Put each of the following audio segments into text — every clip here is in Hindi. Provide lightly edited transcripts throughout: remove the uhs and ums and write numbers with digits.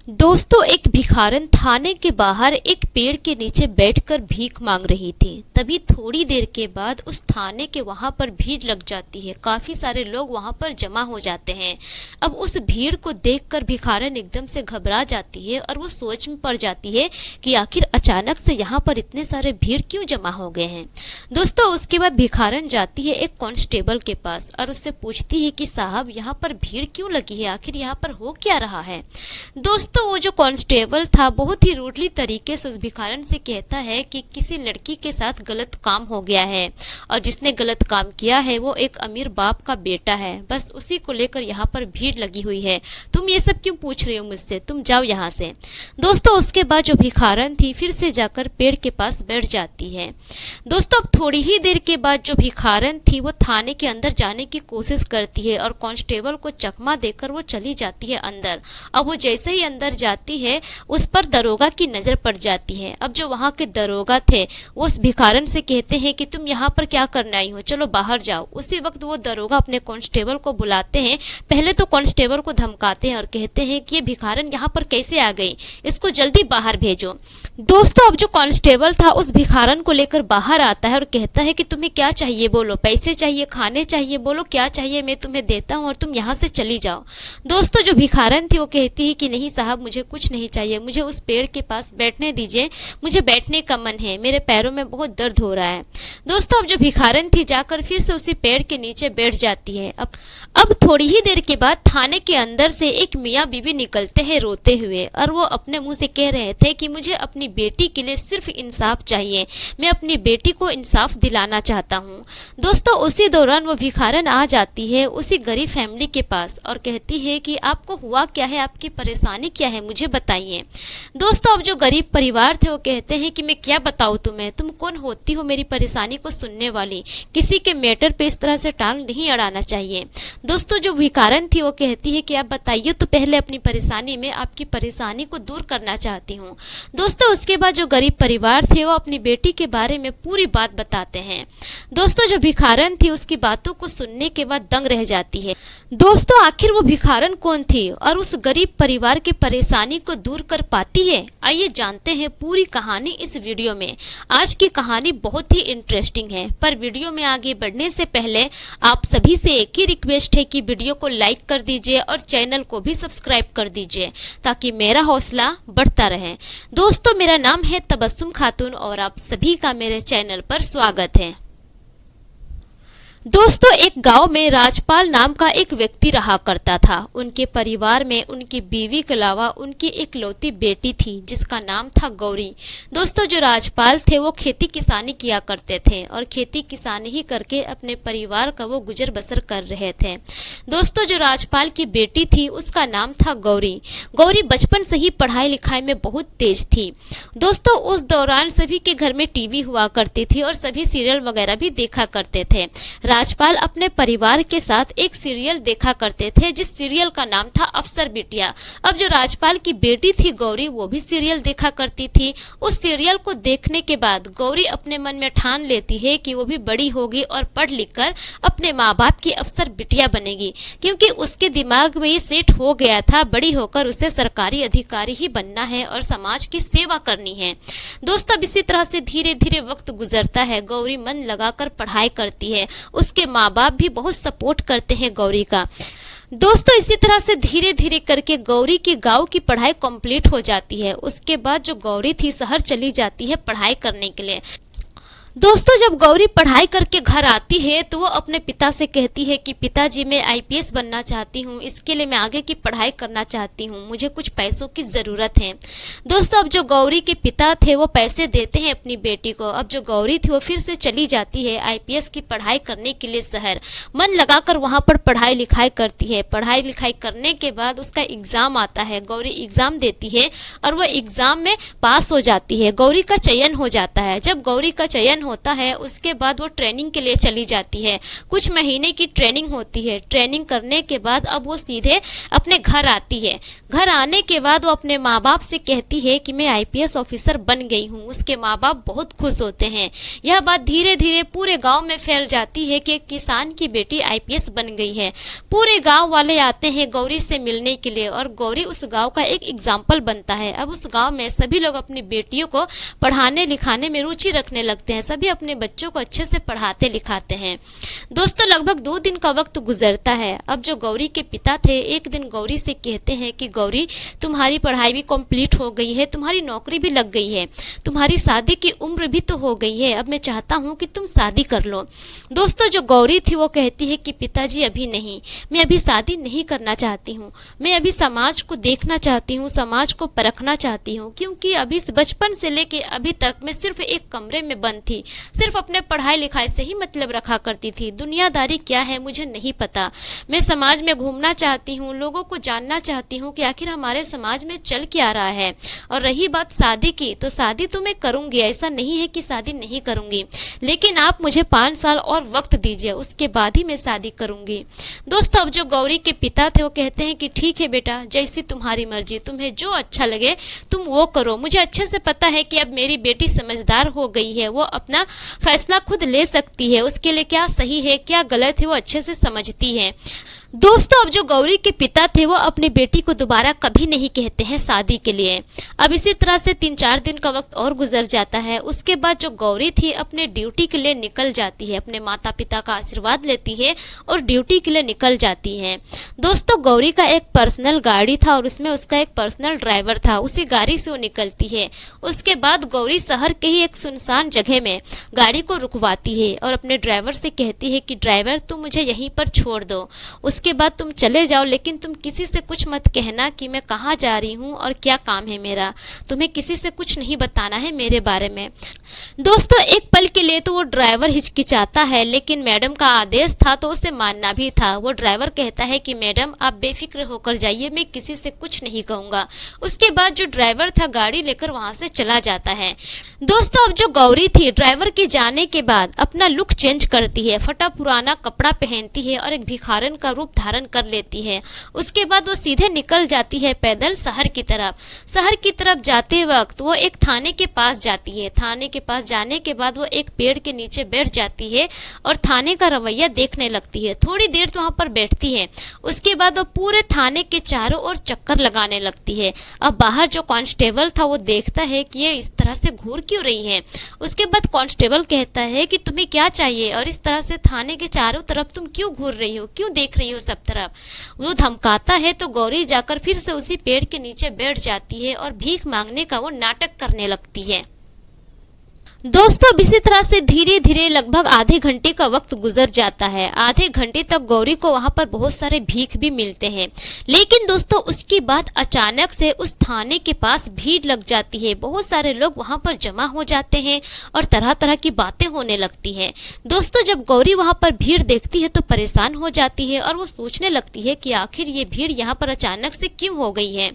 दोस्तों, एक भिखारन थाने के बाहर एक पेड़ के नीचे बैठकर भीख मांग रही थी। तभी थोड़ी देर के बाद उस थाने के वहां पर भीड़ लग जाती है। काफी सारे लोग वहां पर जमा हो जाते हैं। अब उस भीड़ को देखकर भिखारन एकदम से घबरा जाती है और वो सोच में पड़ जाती है कि आखिर अचानक से यहाँ पर इतने सारे भीड़ क्यों जमा हो गए हैं। दोस्तों, उसके बाद भिखारन जाती है एक कांस्टेबल के पास और उससे पूछती है कि साहब, यहाँ पर भीड़ क्यों लगी है, आखिर यहाँ पर हो क्या रहा है। दोस्तों, वो जो कांस्टेबल था बहुत ही रूडली तरीके से उस भिखारन से कहता है कि किसी लड़की के साथ गलत काम हो गया है और जिसने गलत काम किया है वो एक अमीर बाप का बेटा है। बस उसी को लेकर यहाँ पर भीड़ लगी हुई है। तुम ये सब क्यों पूछ रहे हो मुझसे, तुम जाओ यहाँ से। दोस्तों, उसके बाद जो भिखारन थी फिर से जाकर पेड़ के पास बैठ जाती है। दोस्तों, अब थोड़ी ही देर के बाद जो भिखारन थी वो थाने के अंदर जाने की कोशिश करती है और कांस्टेबल को चकमा देकर वो चली जाती है अंदर। अब वो जैसे ही अंदर जाती है उस पर दरोगा की नजर पड़ जाती है। अब जो वहां के दरोगा थे वो उस भिखारन से कहते हैं कि तुम यहाँ पर क्या करने आई हो, चलो बाहर जाओ। उसी वक्त वो दरोगा अपने कांस्टेबल को बुलाते हैं। पहले तो कांस्टेबल को धमकाते हैं और कहते हैं कि ये भिखारन यहाँ पर कैसे आ गई, इसको जल्दी बाहर भेजो। दोस्तों, अब जो कांस्टेबल था उस भिखारन को लेकर बाहर आता है और कहता है कि तुम्हें क्या चाहिए, बोलो, पैसे चाहिए, खाने चाहिए, बोलो क्या चाहिए, मैं तुम्हें देता हूँ और तुम यहाँ से चली जाओ। दोस्तों, जो भिखारन थी वो कहती है कि नहीं साहब, मुझे कुछ नहीं चाहिए, मुझे उस पेड़ के पास बैठने दीजिए, मुझे बैठने का मन है, मेरे पैरों में बहुत दर्द हो रहा है। दोस्तों, अब जो भिखारन थी जाकर फिर से उसी पेड़ के नीचे बैठ जाती है। अब थोड़ी ही देर के बाद थाने के अंदर से एक मियाँ बीवी निकलते हैं रोते हुए और वो अपने मुंह से कह रहे थे कि मुझे अपनी बेटी के लिए सिर्फ इंसाफ चाहिए, मैं अपनी बेटी को इंसाफ दिलाना चाहता हूँ। दोस्तों, उसी दौरान वो भिखारन आ जाती है उसी गरीब फैमिली के पास और कहती है कि आपको हुआ क्या है, आपकी परेशानी क्या है, मुझे बताइए। दोस्तों, अब जो गरीब परिवार थे वो कहते हैं कि मैं क्या बताऊँ तुम्हें, तुम कौन होती हो मेरी परेशानी को सुनने वाली, किसी के मैटर पे इस तरह से टांग नहीं अड़ाना चाहिए। दोस्तों, जो भिखारन थी वो कहती है कि आप बताइए तो पहले अपनी परेशानी, में आपकी परेशानी को दूर करना चाहती हूँ। दोस्तों, उसके बाद जो गरीब परिवार थे वो अपनी बेटी के बारे में पूरी बात बताते हैं। दोस्तों, जो भिखारन थी उसकी बातों को सुनने के बाद दंग रह जाती है। दोस्तों, आखिर वो भिखारन कौन थी और उस गरीब परिवार की परेशानी को दूर कर पाती है? आइए जानते हैं पूरी कहानी इस वीडियो में। आज की कहानी बहुत ही इंटरेस्टिंग है, पर वीडियो में आगे बढ़ने से पहले आप सभी से एक ही रिक्वेस्ट है कि वीडियो को लाइक कर दीजिए और चैनल को भी सब्सक्राइब कर दीजिए ताकि मेरा हौसला बढ़ता रहे। दोस्तों, मेरा नाम है तबस्सुम खातून और आप सभी का मेरे चैनल पर स्वागत है। दोस्तों, एक गांव में राजपाल नाम का एक व्यक्ति रहा करता था। उनके परिवार में उनकी बीवी के अलावा उनकी इकलौती बेटी थी जिसका नाम था गौरी। दोस्तों, जो राजपाल थे वो खेती किसानी किया करते थे और खेती किसानी ही करके अपने परिवार का वो गुजर बसर कर रहे थे। दोस्तों, जो राजपाल की बेटी थी उसका नाम था गौरी। गौरी बचपन से ही पढ़ाई लिखाई में बहुत तेज थी। दोस्तों, उस दौरान सभी के घर में टीवी हुआ करती थी और सभी सीरियल वगैरह भी देखा करते थे। राजपाल अपने परिवार के साथ एक सीरियल देखा करते थे जिस सीरियल का नाम था अफसर बिटिया। अब जो राजपाल की बेटी थी गौरी वो भी सीरियल देखा करती थी। उस सीरियल को देखने के बाद गौरी अपने मन में ठान लेती है कि वो भी बड़ी होगी और पढ़ लिख कर अपने माँ बाप की अफसर बिटिया बनेगी, क्योंकि उसके दिमाग में ये सेट हो गया था बड़ी होकर उसे सरकारी अधिकारी ही बनना है और समाज की सेवा करनी है। दोस्तों, अब इसी तरह से धीरे धीरे वक्त गुजरता है। गौरी मन लगाकर पढ़ाई करती है, उसके माँ बाप भी बहुत सपोर्ट करते हैं गौरी का। दोस्तों, इसी तरह से धीरे धीरे करके गौरी की गांव की पढ़ाई कंप्लीट हो जाती है। उसके बाद जो गौरी थी शहर चली जाती है पढ़ाई करने के लिए। दोस्तों, जब गौरी पढ़ाई करके घर आती है तो वो अपने पिता से कहती है कि पिताजी, मैं आईपीएस बनना चाहती हूँ, इसके लिए मैं आगे की पढ़ाई करना चाहती हूँ, मुझे कुछ पैसों की ज़रूरत है। दोस्तों, अब जो गौरी के पिता थे वो पैसे देते हैं अपनी बेटी को। अब जो गौरी थी वो फिर से चली जाती है आईपीएस की पढ़ाई करने के लिए शहर। मन लगाकर वहाँ पर पढ़ाई लिखाई करती है। पढ़ाई लिखाई करने के बाद उसका एग्ज़ाम आता है। गौरी एग्ज़ाम देती है और वह एग्ज़ाम में पास हो जाती है। गौरी का चयन हो जाता है। जब गौरी का चयन होता है उसके बाद वो ट्रेनिंग के लिए चली जाती है। कुछ महीने की ट्रेनिंग होती है। ट्रेनिंग करने के बाद अब वो सीधे अपने घर आती है। घर आने के बाद वो अपने माँ बाप से कहती है कि मैं आईपीएस ऑफिसर बन गई हूँ। उसके माँ बाप बहुत खुश होते हैं। यह बात धीरे धीरे पूरे गांव में फैल जाती है कि एक किसान की बेटी आईपीएस बन गई है। पूरे गांव वाले आते हैं गौरी से मिलने के लिए और गौरी उस गांव का एक एग्जाम्पल बनता है। अब उस गांव में सभी लोग अपनी बेटियों को पढ़ाने लिखाने में रुचि रखने लगते हैं। सभी अपने बच्चों को अच्छे से पढ़ाते लिखाते हैं। दोस्तों लगभग 2 दिन का वक्त गुजरता है। अब जो गौरी के पिता थे एक दिन गौरी से कहते हैं कि गौरी तुम्हारी पढ़ाई भी कंप्लीट हो गई है, तुम्हारी नौकरी भी लग गई है, तुम्हारी शादी की उम्र भी तो हो गई है, अब मैं चाहता हूँ कि तुम शादी कर लो। दोस्तों जो गौरी थी वो कहती है कि पिताजी अभी नहीं, मैं अभी शादी नहीं करना चाहती हूँ, मैं अभी समाज को देखना चाहती हूँ, समाज को परखना चाहती हूँ, क्योंकि अभी बचपन से लेके अभी तक मैं सिर्फ एक कमरे में बंद थी, सिर्फ अपने पढ़ाई लिखाई से ही मतलब रखा करती थी। दुनियादारी क्या है मुझे नहीं पता। मैं समाज में घूमना चाहती हूँ, लोगों को जानना चाहती हूँ कि आखिर हमारे समाज में चल क्या रहा है। और रही बात शादी की, तो शादी तो मैं करूंगी, ऐसा नहीं है कि शादी नहीं करूंगी, लेकिन आप मुझे 5 साल और वक्त दीजिए, उसके बाद ही मैं शादी करूंगी। दोस्तों अब जो गौरी के पिता थे वो कहते हैं कि ठीक है बेटा, जैसी तुम्हारी मर्जी, तुम्हें जो अच्छा लगे तुम वो करो। मुझे अच्छे से पता है कि अब मेरी बेटी समझदार हो गई है, वो अपना फैसला खुद ले सकती है, उसके लिए क्या सही है क्या गलत है वो अच्छे से समझती है। दोस्तों अब जो गौरी के पिता थे वो अपनी बेटी को दोबारा कभी नहीं कहते हैं शादी के लिए। अब इसी तरह से 3-4 दिन का वक्त और गुजर जाता है। उसके बाद जो गौरी थी अपने ड्यूटी के लिए निकल जाती है, अपने माता पिता का आशीर्वाद लेती है और ड्यूटी के लिए निकल जाती है। दोस्तों गौरी का एक पर्सनल गाड़ी था और उसमें उसका एक पर्सनल ड्राइवर था, उसी गाड़ी से वो निकलती है। उसके बाद गौरी शहर के ही एक सुनसान जगह में गाड़ी को रुकवाती है और अपने ड्राइवर से कहती है कि ड्राइवर तुम मुझे यहीं पर छोड़ दो, उसके बाद तुम चले जाओ, लेकिन तुम किसी से कुछ मत कहना कि मैं कहाँ जा रही हूँ और क्या काम है मेरा, तुम्हें किसी से कुछ नहीं बताना है मेरे बारे में। दोस्तों एक पल के लिए तो वो ड्राइवर हिचकिचाता है, लेकिन मैडम का आदेश था तो उसे मानना भी था। वो ड्राइवर कहता है कि मैडम आप बेफिक्र होकर जाइए, मैं किसी से कुछ नहीं कहूँगा। उसके बाद जो ड्राइवर था गाड़ी लेकर वहाँ से चला जाता है। दोस्तों अब जो गौरी थी ड्राइवर के जाने के बाद अपना लुक चेंज करती है, फटा पुराना कपड़ा पहनती है और एक भिखारन का रूप धारण कर लेती है। उसके बाद वो सीधे निकल जाती है पैदल शहर की तरफ। शहर की तरफ जाते वक्त वो एक थाने के पास जाती है। थाने के पास जाने के बाद वो एक पेड़ के नीचे बैठ जाती है और थाने का रवैया देखने लगती है। थोड़ी देर तो वहाँ पर बैठती है, उसके बाद वो पूरे थाने के चारों ओर चक्कर लगाने लगती है। अब बाहर जो कांस्टेबल था वो देखता है कि ये इस तरह से घूर क्यों रही है। उसके बाद कांस्टेबल कहता है कि तुम्हें क्या चाहिए और इस तरह से थाने के चारों तरफ तुम क्यों घूर रही हो, क्यों देख रही हो सब तरफ। वो धमकाता है तो गौरी जाकर फिर से उसी पेड़ के नीचे बैठ जाती है और भीख मांगने का वो नाटक करने लगती है। दोस्तों अब इसी तरह से धीरे धीरे लगभग आधे घंटे का वक्त गुजर जाता है। आधे घंटे तक गौरी को वहां पर बहुत सारे भीख भी मिलते हैं, लेकिन दोस्तों उसके बाद अचानक से उस थाने के पास भीड़ लग जाती है। बहुत सारे लोग वहां पर जमा हो जाते हैं और तरह तरह की बातें होने लगती है। दोस्तों जब गौरी वहां पर भीड़ देखती है तो परेशान हो जाती है और वो सोचने लगती है कि आखिर ये भीड़ यहाँ पर अचानक से क्यों हो गई है।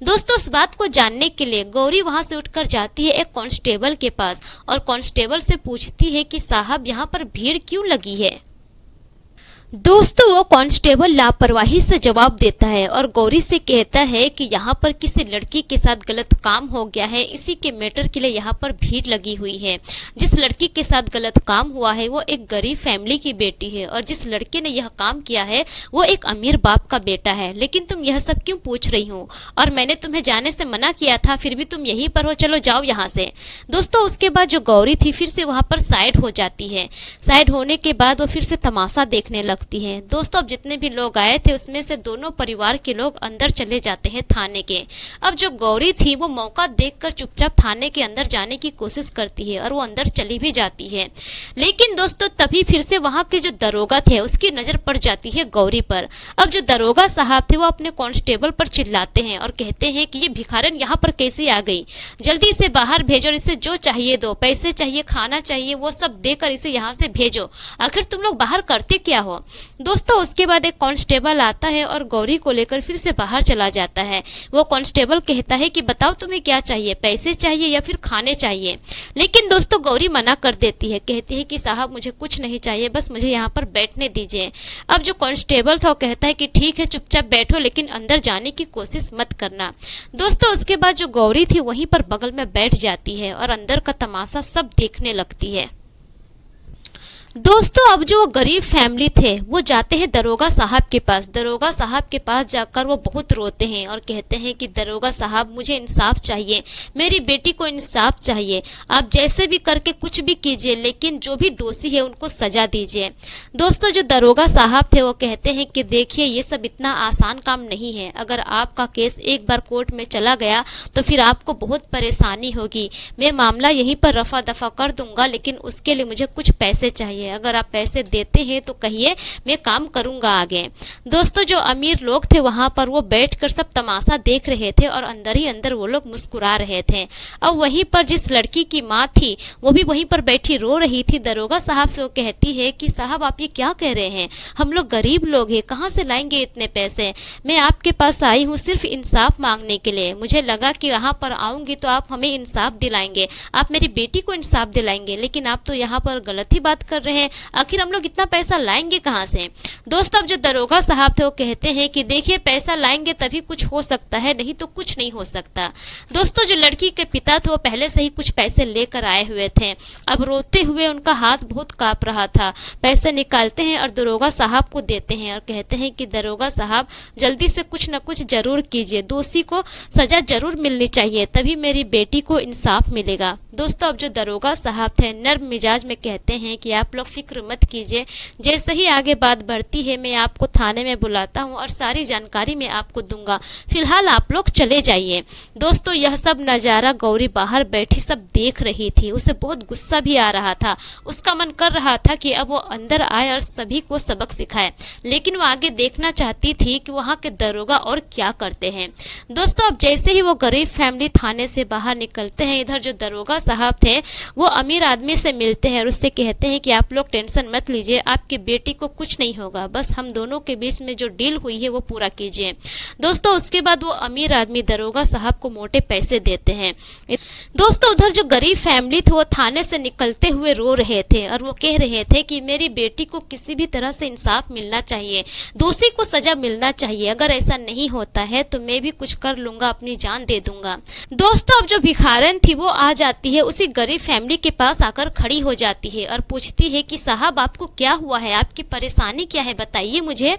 दोस्तों इस बात को जानने के लिए गौरी वहां से उठकर जाती है एक कांस्टेबल के पास और कांस्टेबल से पूछती है कि साहब यहाँ पर भीड़ क्यों लगी है। दोस्तों वो कांस्टेबल लापरवाही से जवाब देता है और गौरी से कहता है कि यहाँ पर किसी लड़की के साथ गलत काम हो गया है, इसी के मैटर के लिए यहाँ पर भीड़ लगी हुई है। जिस लड़की के साथ गलत काम हुआ है वो एक गरीब फैमिली की बेटी है और जिस लड़के ने यह काम किया है वो एक अमीर बाप का बेटा है। लेकिन तुम यह सब क्यों पूछ रही हो, और मैंने तुम्हें जाने से मना किया था, फिर भी तुम यहीं पर हो, चलो जाओ यहाँ से। दोस्तों उसके बाद जो गौरी थी फिर से वहाँ पर साइड हो जाती है। साइड होने के बाद वो फिर से तमाशा देखने लगती है। दोस्तों अब जितने भी लोग आए थे उसमें से दोनों परिवार के लोग अंदर चले जाते हैं थाने के। अब जो गौरी थी वो मौका देखकर चुपचाप थाने के अंदर जाने की कोशिश करती है और वो अंदर चली भी जाती है। लेकिन दोस्तों तभी फिर से वहां के जो दरोगा थे उसकी नजर पड़ जाती है गौरी पर। अब जो दरोगा साहब थे वो अपने कांस्टेबल पर चिल्लाते हैं और कहते हैं कि ये भिखारन यहाँ पर कैसे आ गई, जल्दी से बाहर भेजो, इसे जो चाहिए दो, पैसे चाहिए, खाना चाहिए, वो सब देकर इसे यहाँ से भेजो। आखिर तुम लोग बाहर करते क्या हो। दोस्तों उसके बाद एक कांस्टेबल आता है और गौरी को लेकर फिर से बाहर चला जाता है। वो कांस्टेबल कहता है कि बताओ तुम्हें क्या चाहिए, पैसे चाहिए या फिर खाने चाहिए। लेकिन दोस्तों गौरी मना कर देती है, कहती है कि साहब मुझे कुछ नहीं चाहिए, बस मुझे यहाँ पर बैठने दीजिए। अब जो कांस्टेबल था वो कहता है कि ठीक है चुपचाप बैठो, लेकिन अंदर जाने की कोशिश मत करना। दोस्तों उसके बाद जो गौरी थी वहीं पर बगल में बैठ जाती है और अंदर का तमाशा सब देखने लगती है। दोस्तों अब जो गरीब फैमिली थे वो जाते हैं दरोगा साहब के पास। दरोगा साहब के पास जाकर वो बहुत रोते हैं और कहते हैं कि दरोगा साहब मुझे इंसाफ चाहिए, मेरी बेटी को इंसाफ चाहिए, आप जैसे भी करके कुछ भी कीजिए, लेकिन जो भी दोषी है उनको सजा दीजिए। दोस्तों जो दरोगा साहब थे वो कहते हैं कि देखिए ये सब इतना आसान काम नहीं है, अगर आपका केस एक बार कोर्ट में चला गया तो फिर आपको बहुत परेशानी होगी। मैं मामला यहीं पर रफा दफा कर दूंगा, लेकिन उसके लिए मुझे कुछ पैसे चाहिए, अगर आप पैसे देते हैं तो कहिए मैं काम करूंगा आगे। दोस्तों जो अमीर लोग थे वहां पर वो बैठकर सब तमाशा देख रहे थे और अंदर ही अंदर वो लोग मुस्कुरा रहे थे। अब वहीं पर जिस लड़की की माँ थी वो भी वहीं पर बैठी रो रही थी। दरोगा साहब से वो कहती है कि साहब आप ये क्या कह रहे हैं, हम लोग गरीब लोग हैं, कहाँ से लाएंगे इतने पैसे, मैं आपके पास आई हूँ सिर्फ इंसाफ मांगने के लिए, मुझे लगा कि यहाँ पर आऊंगी तो आप हमें इंसाफ दिलाएंगे, आप मेरी बेटी को इंसाफ दिलाएंगे, लेकिन आप तो यहाँ पर गलत ही बात कर रहे हैं, आखिर हम लोग इतना पैसा लाएंगे कहाँ से। दोस्तों अब जो दरोगा साहब थे वो कहते हैं कि देखिए पैसा लाएंगे तभी कुछ हो सकता है, नहीं तो कुछ नहीं हो सकता। दोस्तों जो लड़की के पिता थे वो पहले से ही कुछ पैसे लेकर आए हुए थे, अब रोते हुए उनका हाथ बहुत कांप रहा था। पैसे निकालते हैं और दरोगा साहब को देते हैं और कहते हैं कि दरोगा साहब जल्दी से कुछ न कुछ जरूर कीजिए, दोषी को सजा जरूर मिलनी चाहिए, तभी मेरी बेटी को इंसाफ मिलेगा। दोस्तों अब जो दरोगा साहब थे नर्म मिजाज में कहते हैं कि आप लोग फिक्र मत कीजिए, जैसे ही आगे बात बढ़ती है मैं आपको थाने में बुलाता हूं और सारी जानकारी मैं आपको दूंगा, फिलहाल आप लोग चले जाइए। दोस्तों यह सब नज़ारा गौरी बाहर बैठी सब देख रही थी, उसे बहुत गुस्सा भी आ रहा था, उसका मन कर रहा था कि अब वो अंदर आए और सभी को सबक सिखाए, लेकिन वो आगे देखना चाहती थी कि वहाँ के दरोगा और क्या करते हैं। दोस्तों अब जैसे ही वो गरीब फैमिली थाने से बाहर निकलते हैं, इधर जो दरोगा साहब थे वो अमीर आदमी से मिलते हैं और उससे कहते हैं कि आप लोग टेंशन मत लीजिए, आपकी बेटी को कुछ नहीं होगा, बस हम दोनों के बीच में जो डील हुई है वो पूरा कीजिए। दोस्तों उसके बाद वो अमीर आदमी दरोगा साहब को मोटे पैसे देते हैं। दोस्तों उधर जो गरीब फैमिली थी वो थाने से निकलते हुए रो रहे थे और वो कह रहे थे कि मेरी बेटी को किसी भी तरह से इंसाफ मिलना चाहिए, दोषी को सजा मिलना चाहिए, अगर ऐसा नहीं होता है तो मैं भी कुछ कर लूंगा, अपनी जान दे दूंगा। दोस्तों अब जो भिखारन थी वो आ जाती है, उसी गरीब फैमिली के पास आकर खड़ी हो जाती है और पूछती है कि साहब आपको क्या हुआ है, आपकी परेशानी क्या है, बताइए मुझे।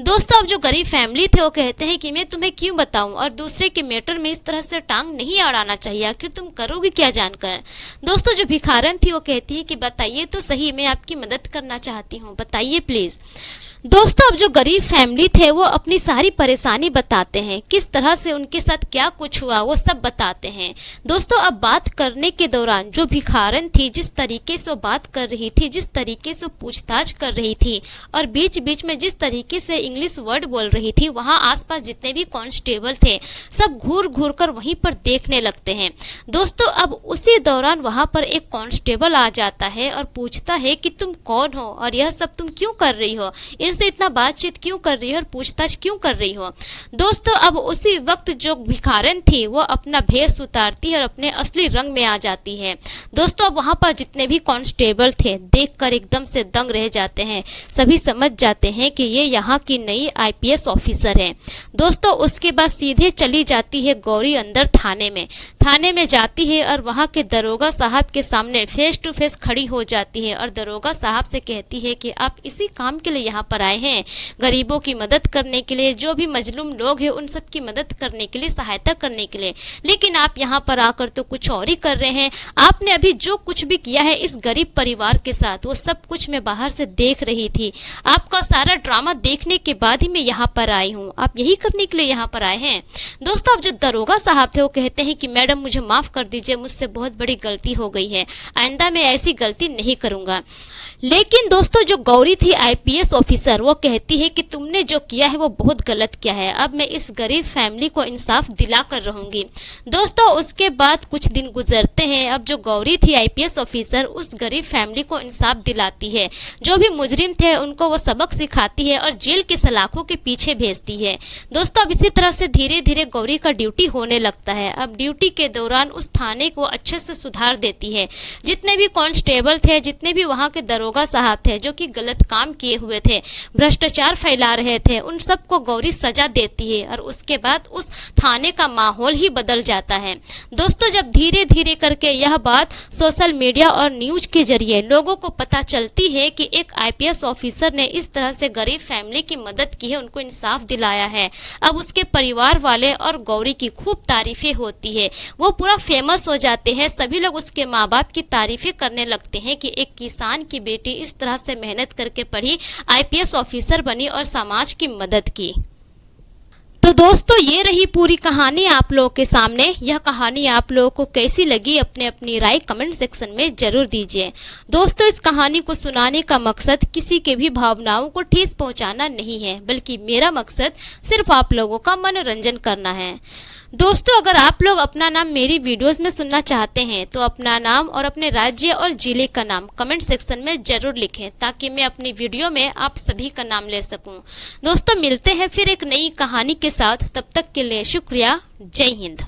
दोस्तों अब जो गरीब फैमिली थे वो कहते हैं कि मैं तुम्हें क्यों बताऊं, और दूसरे के मैटर में इस तरह से टांग नहीं अड़ाना चाहिए, आखिर तुम करोगे क्या जानकर। दोस्तों जो भिखारन थी वो कहती है कि बताइए तो सही, मैं आपकी मदद करना चाहती हूँ, बताइए प्लीज। दोस्तों अब जो गरीब फैमिली थे वो अपनी सारी परेशानी बताते हैं, किस तरह से उनके साथ क्या कुछ हुआ वो सब बताते हैं। दोस्तों अब बात करने के दौरान जो भिखारन थी जिस तरीके से वो बात कर रही थी, जिस तरीके से पूछताछ कर रही थी और बीच बीच में जिस तरीके से इंग्लिश वर्ड बोल रही थी, वहाँ आसपास जितने भी कांस्टेबल थे सब घूर घूर कर वहीं पर देखने लगते हैं। दोस्तों अब उसी दौरान वहाँ पर एक कांस्टेबल आ जाता है और पूछता है कि तुम कौन हो और यह सब तुम क्यों कर रही हो, से इतना बातचीत क्यों कर रही हो और पूछताछ क्यों कर रही हो। दोस्तों अब उसी वक्त जो भिखारन थी वो अपना भेष उतारती है और अपने असली रंग में आ जाती है। दोस्तों अब वहां पर जितने भी कांस्टेबल थे देखकर एकदम से दंग रह जाते हैं, सभी समझ जाते हैं कि ये यहाँ की नई आईपीएस ऑफिसर है। दोस्तों उसके बाद सीधे चली जाती है गौरी अंदर थाने में जाती है और वहाँ के दरोगा साहब के सामने फेस टू फेस खड़ी हो जाती है और दरोगा साहब से कहती है कि आप इसी काम के लिए यहाँ पर आए हैं, गरीबों की मदद करने के लिए, जो भी मजलूम लोग हैं उन सब की मदद करने के लिए, सहायता करने के लिए, लेकिन आप यहाँ पर आकर तो कुछ और ही कर रहे हैं। आपने अभी जो कुछ भी किया है इस गरीब परिवार के साथ वो सब कुछ मैं बाहर से देख रही थी, आपका सारा ड्रामा देखने के बाद ही मैं यहाँ पर आई हूँ, आप यही करने के लिए यहाँ पर आए हैं। दोस्तों अब जो दरोगा साहब थे वो कहते हैं कि मैडम मुझे माफ कर दीजिए, मुझसे बहुत बड़ी गलती हो गई है, आइंदा मैं ऐसी गलती नहीं करूंगा। लेकिन दोस्तों जो गौरी थी आईपीएस ऑफिसर ऑफिसर वो कहती है कि तुमने जो किया है वो बहुत गलत किया है, अब मैं इस गरीब फैमिली को इंसाफ दिला कर रहूंगी। दोस्तों उसके बाद कुछ दिन गुजरते हैं। अब जो गौरी थी आईपीएस ऑफिसर उस गरीब फैमिली को इंसाफ दिलाती है, जो भी मुजरिम थे उनको वो सबक सिखाती है और जेल के सलाखों के पीछे भेजती है। दोस्तों अब इसी तरह से धीरे धीरे गौरी का ड्यूटी होने लगता है। अब ड्यूटी के दौरान उस थाने को अच्छे से सुधार देती है। जितने भी कांस्टेबल थे, जितने भी वहाँ के दरोगा साहब थे जो कि गलत काम किए हुए थे, भ्रष्टाचार फैला रहे थे, उन सबको गौरी सजा देती है और उसके बाद उस थाने का माहौल ही बदल जाता है। दोस्तों जब धीरे धीरे करके यह बात सोशल मीडिया और न्यूज के जरिए लोगों को पता चलती है कि एक आईपीएस ऑफिसर ने इस तरह से गरीब फैमिली की मदद की है, उनको इंसाफ दिलाया है, अब उसके परिवार वाले और गौरी की खूब तारीफें होती है। वो पूरा फेमस हो जाते हैं। सभी लोग उसके माँ बाप की तारीफें करने लगते हैं कि एक किसान की बेटी इस तरह से मेहनत करके पढ़ी, आईपीएस ऑफिसर बनी और समाज की मदद की। तो दोस्तों ये रही पूरी कहानी आप लोगों के सामने। यह कहानी आप लोगों को कैसी लगी अपने अपनी राय कमेंट सेक्शन में जरूर दीजिए। दोस्तों इस कहानी को सुनाने का मकसद किसी के भी भावनाओं को ठेस पहुंचाना नहीं है, बल्कि मेरा मकसद सिर्फ आप लोगों का मनोरंजन करना है। दोस्तों अगर आप लोग अपना नाम मेरी वीडियोस में सुनना चाहते हैं तो अपना नाम और अपने राज्य और जिले का नाम कमेंट सेक्शन में जरूर लिखें, ताकि मैं अपनी वीडियो में आप सभी का नाम ले सकूं। दोस्तों मिलते हैं फिर एक नई कहानी के साथ, तब तक के लिए शुक्रिया। जय हिंद।